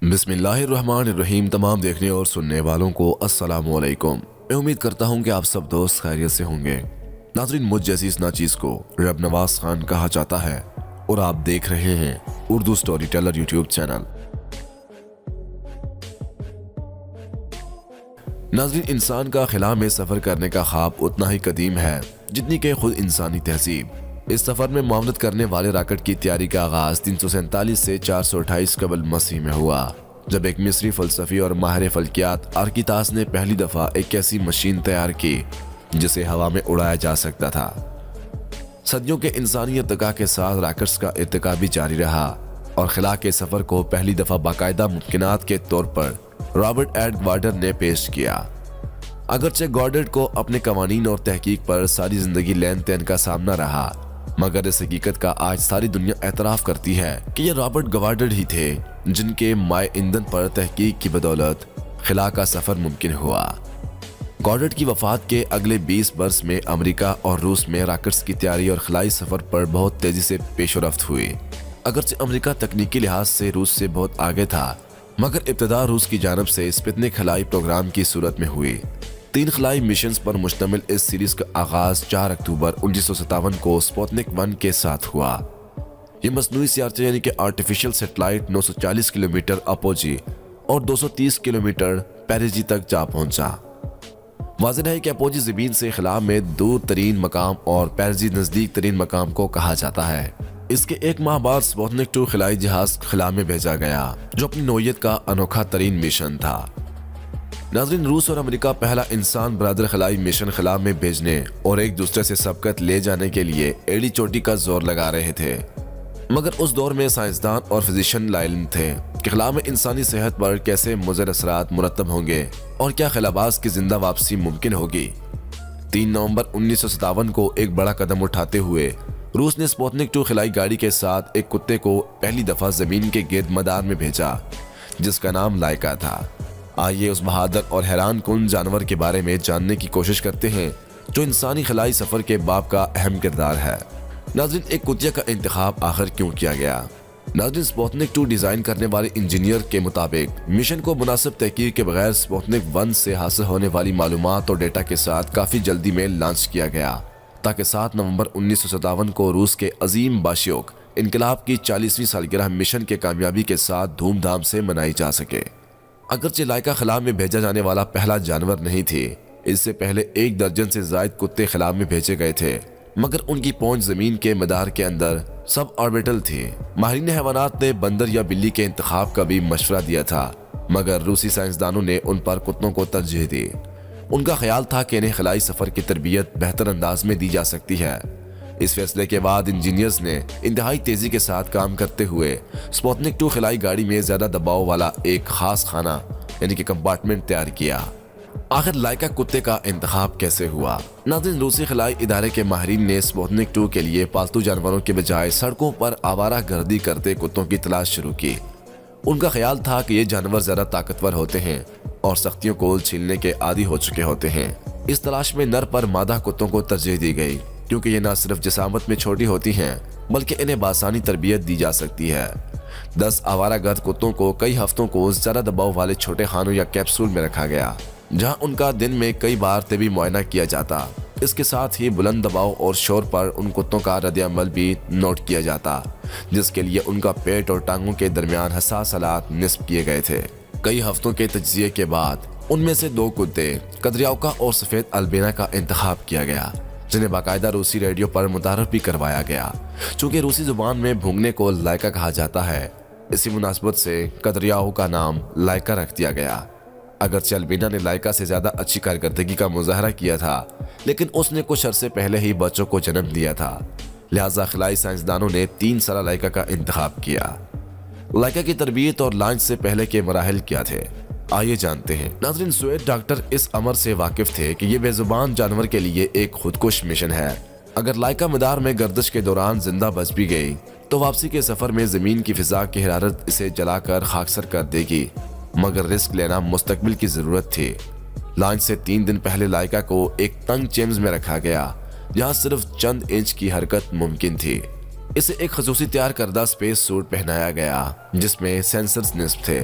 بسم اللہ الرحمن الرحیم۔ تمام دیکھنے اور سننے والوں کو السلام علیکم۔ میں امید کرتا ہوں کہ آپ سب دوست خیریت سے ہوں گے۔ ناظرین، مجھ جیسی اس ناچیز کو رب نواز خان کہا جاتا ہے اور آپ دیکھ رہے ہیں Urdu storyteller YouTube channel. ناظرین، انسان کا خلا میں سفر کرنے کا خواب اتنا ہی قدیم ہے جتنی کہ خود انسانی تہذیب۔ اس سفر میں معاونت کرنے والے راکٹ کی تیاری کا آغاز 347 سے 428 قبل مسیح میں ہوا، جب ایک مصری فلسفی اور ماہر فلکیات آرکیتاس نے پہلی دفعہ ایک ایسی مشین تیار کی جسے ہوا میں اڑایا جا سکتا تھا۔ صدیوں کے انسانی ارتقاء کے ساتھ راکٹس کا ارتقاء بھی جاری رہا اور خلا کے سفر کو پہلی دفعہ باقاعدہ ممکنات کے طور پر رابرٹ ایڈ گوارڈر نے پیش کیا۔ اگرچہ گوارڈر کو اپنے قوانین اور تحقیق پر ساری زندگی لین دین کا سامنا رہا، مگر اس حقیقت کا آج ساری دنیا اعتراف کرتی ہے کہ یہ رابرٹ گوارڈر ہی تھے جن کے مائع ایندھن پر تحقیق کی بدولت خلا کا سفر ممکن ہوا۔ گوارڈر کی وفات کے اگلے 20 برس میں امریکہ اور روس میں راکٹس کی تیاری اور خلائی سفر پر بہت تیزی سے پیش رفت ہوئی۔ اگرچہ امریکہ تکنیکی لحاظ سے روس سے بہت آگے تھا، مگر ابتدا روس کی جانب سے سپوتنک خلائی پروگرام کی صورت میں ہوئی۔ 3 خلائی مشنز پر مشتمل اس سیریز کا آغاز 4 اکتوبر 1957 کو سپوتنک 1 کے ساتھ ہوا۔ یہ مصنوعی سیارچہ یعنی کہ آرٹیفیشل سیٹلائٹ 940 کلومیٹر اپوجی اور 230 کلومیٹر پیریجی تک جا پہنچا۔ واضح ہے کہ اپوجی زمین سے خلا میں دور ترین مقام اور پیریجی نزدیک ترین مقام کو کہا جاتا ہے۔ اس کے ایک ماہ بعد سپوتنک 2 خلائی جہاز خلا میں بھیجا گیا، جو اپنی نوعیت کا انوکھا ترین مشن تھا۔ ناظرین، روس اور امریکہ پہلا انسان برادر خلائی مشن خلا میں بھیجنے اور ایک دوسرے سے سبقت لے جانے کے لیے ایڑی چوٹی کا زور لگا رہے تھے، مگر اس دور میں سائنسدان اور فزیشین لا علم تھے کہ خلا میں انسانی صحت پر کیسے مضر اثرات مرتب ہوں گے اور کیا خلاباز کی زندہ واپسی ممکن ہوگی۔ 3 نومبر 1957 کو ایک بڑا قدم اٹھاتے ہوئے روس نے سپوتنک 2 خلائی گاڑی کے ساتھ ایک کتے کو پہلی دفعہ زمین کے گرد مدار میں بھیجا، جس کا نام لائکا تھا۔ آئیے اس بہادر اور حیران کن جانور کے بارے میں جاننے کی کوشش کرتے ہیں جو انسانی خلائی سفر کے باب کا اہم کردار ہے۔ ناظرین، ایک کتیا کا انتخاب آخر کیوں کیا گیا؟ ناظرین، سپوتنک 2 ڈیزائن کرنے والے انجینئر کے مطابق مشن کو مناسب تحقیق کے بغیر سپوتنک 1 سے حاصل ہونے والی معلومات اور ڈیٹا کے ساتھ کافی جلدی میں لانچ کیا گیا تاکہ 7 نومبر 1957 کو روس کے عظیم باشعوق انقلاب کی 40ویں سالگرہ مشن کے کامیابی کے ساتھ دھوم دھام سے منائی جا سکے۔ اگرچہ لائکا خلا میں بھیجا جانے والا پہلا جانور نہیں تھی، اس سے پہلے 1 درجن سے زائد کتے خلا میں بھیجے گئے تھے، مگر ان کی پہنچ زمین کے مدار کے اندر سب آربیٹل تھی۔ ماہرین حیوانات نے بندر یا بلی کے انتخاب کا بھی مشورہ دیا تھا، مگر روسی سائنسدانوں نے ان پر کتوں کو ترجیح دی۔ ان کا خیال تھا کہ انہیں خلائی سفر کی تربیت بہتر انداز میں دی جا سکتی ہے۔ اس فیصلے کے بعد انجینئرز نے انتہائی تیزی کے ساتھ کام کرتے ہوئے سپوتنک 2 خلائی گاڑی میں زیادہ دباؤ والا ایک خاص خانہ یعنی کہ کمپارٹمنٹ تیار کیا۔ آخر لائکا کتے کا انتخاب کیسے ہوا؟ ناظرین، روسی خلائی ادارے کے ماہرین نے سپوتنک 2 کے لیے پالتو جانوروں کے بجائے سڑکوں پر آوارہ گردی کرتے کتوں کی تلاش شروع کی۔ ان کا خیال تھا کہ یہ جانور زیادہ طاقتور ہوتے ہیں اور سختیوں کو چھیلنے کے عادی ہو چکے ہوتے ہیں۔ اس تلاش میں نر پر مادہ کتوں کو ترجیح دی گئی، کیونکہ یہ نہ صرف جسامت میں چھوٹی ہوتی ہیں بلکہ انہیں بآسانی تربیت دی جا سکتی ہے۔ 10 آوارہ گرد کتوں کو کئی ہفتوں کو زیادہ دباؤ والے چھوٹے خانوں یا کیپسول میں رکھا گیا، جہاں ان کا دن میں کئی بار طبی معائنہ کیا جاتا۔ اس کے ساتھ ہی بلند دباؤ اور شور پر ان کتوں کا رد عمل بھی نوٹ کیا جاتا، جس کے لیے ان کا پیٹ اور ٹانگوں کے درمیان حساس آلات نصب کیے گئے تھے۔ کئی ہفتوں کے تجزیے کے بعد ان میں سے 2 کتے کدریاوکا اور سفید البینا کا انتخاب کیا گیا، جنہیں باقاعدہ روسی ریڈیو پر متعارف بھی کروایا گیا۔ چونکہ روسی زبان میں بھونگنے کو لائکا کہا جاتا ہے، اسی مناسبت سے کدریاو کا نام لائکا رکھ دیا گیا۔ اگرچہ البینا نے لائکا سے زیادہ اچھی کارکردگی کا مظاہرہ کیا تھا، لیکن اس نے کچھ عرصے پہلے ہی بچوں کو جنم دیا تھا، لہٰذا خلائی سائنسدانوں نے 3 سالہ لائکا کا انتخاب کیا۔ لائکا کی تربیت اور لانچ سے پہلے کے مراحل کیا تھے؟ آئیے جانتے ہیں۔ ناظرین، سویڈ ڈاکٹر اس امر سے واقف تھے کہ یہ بے زبان جانور کے لیے ایک خودکش مشن ہے۔ اگر لائکا مدار میں گردش کے دوران زندہ بچ بھی گئی تو واپسی کے سفر میں زمین کی فضا کی حرارت اسے جلا کر خاکسر کر دے گی، مگر رسک لینا مستقبل کی ضرورت تھی۔ لانچ سے 3 دن پہلے لائکا کو ایک تنگ چیمز میں رکھا گیا، جہاں صرف چند انچ کی حرکت ممکن تھی۔ اسے ایک خصوصی تیار کردہ سپیس سوٹ پہنایا گیا جس میں سینسرز نصب تھے۔